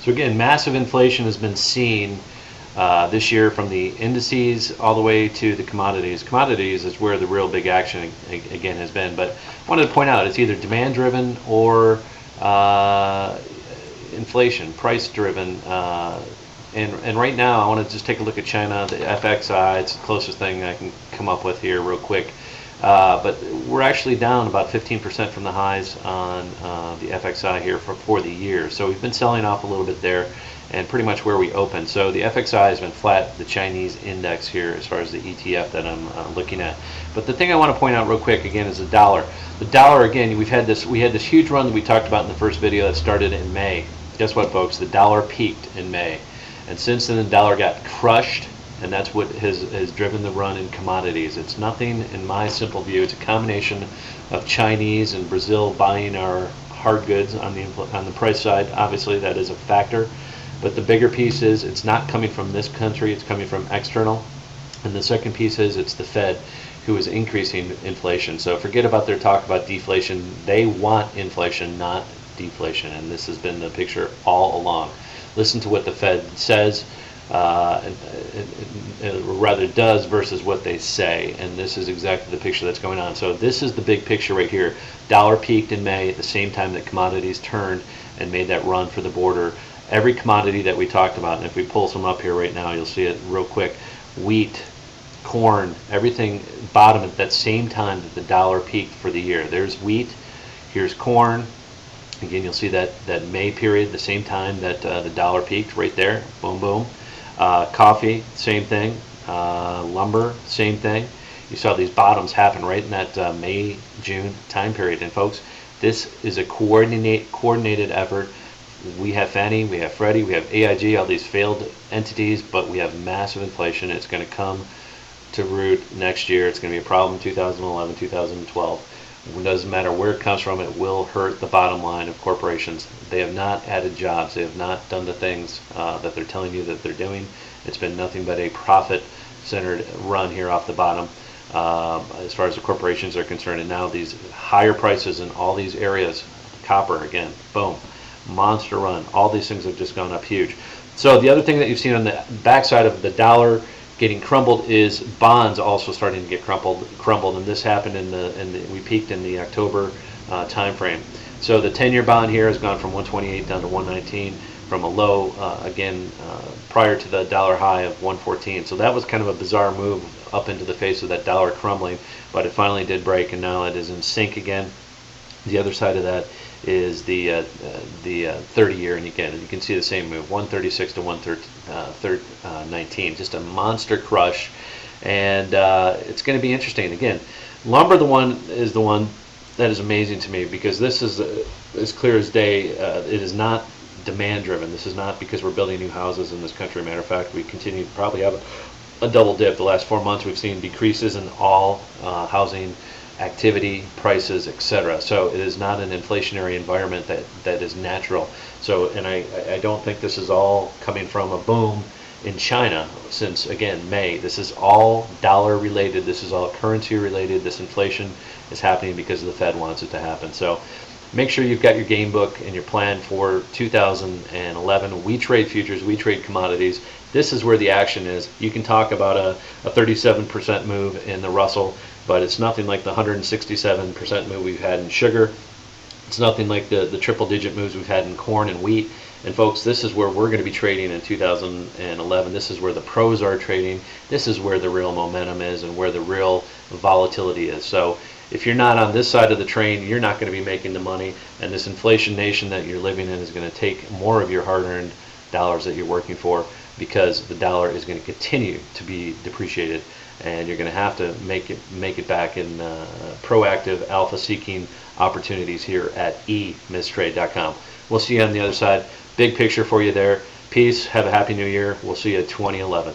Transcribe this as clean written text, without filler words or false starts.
So again, massive inflation has been seen this year from the indices all the way to the commodities. Commodities is where the real big action again has been. But I wanted to point out it's either demand driven or inflation, price driven. And right now, I want to just take a look at China. The FXI, it's the closest thing I can come up with here real quick. But we're actually down about 15% from the highs on the FXI here for the year. So we've been selling off a little bit there and pretty much where we opened. So the FXI has been flat, the Chinese index here as far as the ETF that I'm looking at. But the thing I want to point out real quick again is the dollar. The dollar, again, we had this huge run that we talked about in the first video that started in May. Guess what, folks? The dollar peaked in May. And since then, the dollar got crushed, and that's what has driven the run in commodities. It's nothing, in my simple view, it's a combination of Chinese and Brazil buying our hard goods on the price side. Obviously, that is a factor. But the bigger piece is it's not coming from this country, it's coming from external. And the second piece is it's the Fed who is increasing inflation. So forget about their talk about deflation. They want inflation, not deflation. And this has been the picture all along. Listen to what the Fed says, or rather does, versus what they say. And this is exactly the picture that's going on. So this is the big picture right here. Dollar peaked in May at the same time that commodities turned and made that run for the border. Every commodity that we talked about, and if we pull some up here right now, you'll see it real quick. Wheat, corn, everything bottomed at that same time that the dollar peaked for the year. There's wheat, here's corn. Again, you'll see that May period, the same time that the dollar peaked right there. Boom, boom. Coffee, same thing. Lumber, same thing. You saw these bottoms happen right in that May, June time period. And folks, this is a coordinated effort. We have Fannie, we have Freddie, we have AIG, all these failed entities, but we have massive inflation. It's going to come to root next year. It's going to be a problem in 2011, 2012. It doesn't matter where it comes from, it will hurt the bottom line of corporations. They have not added jobs. They have not done the things that they're telling you that they're doing. It's been nothing but a profit-centered run here off the bottom as far as the corporations are concerned. And now these higher prices in all these areas, copper again, boom, monster run. All these things have just gone up huge. So the other thing that you've seen on the backside of the dollar getting crumbled is bonds also starting to get crumbled, and this happened we peaked in the October time frame. So the 10-year bond here has gone from 128 down to 119 from a low prior to the dollar high of 114. So that was kind of a bizarre move up into the face of that dollar crumbling, but it finally did break, and now it is in sync again. The other side of that is the 30-year, and again, you can see the same move, 136 to 119, just a monster crush, and it's going to be interesting. Again, lumber, is the one that is amazing to me, because this is as clear as day. It is not demand driven. This is not because we're building new houses in this country. Matter of fact, we continue to probably have a double dip. The last 4 months, we've seen decreases in all housing activity, prices, etc. So it is not an inflationary environment that is natural. So, and I don't think this is all coming from a boom in China since, again, May. This is all dollar related. This is all currency related. This inflation is happening because the Fed wants it to happen. So make sure you've got your game book and your plan for 2011. We trade futures, we trade commodities. This is where the action is. You can talk about a 37% move in the Russell, but it's nothing like the 167% move we've had in sugar. It's nothing like the triple-digit moves we've had in corn and wheat. And folks, this is where we're going to be trading in 2011. This is where the pros are trading. This is where the real momentum is and where the real volatility is. So if you're not on this side of the train, you're not going to be making the money. And this inflation nation that you're living in is going to take more of your hard-earned dollars that you're working for, because the dollar is going to continue to be depreciated, and you're going to have to make it back in proactive alpha-seeking opportunities here at emiztrade.com. We'll see you on the other side. Big picture for you there. Peace. Have a happy new year. We'll see you at 2011.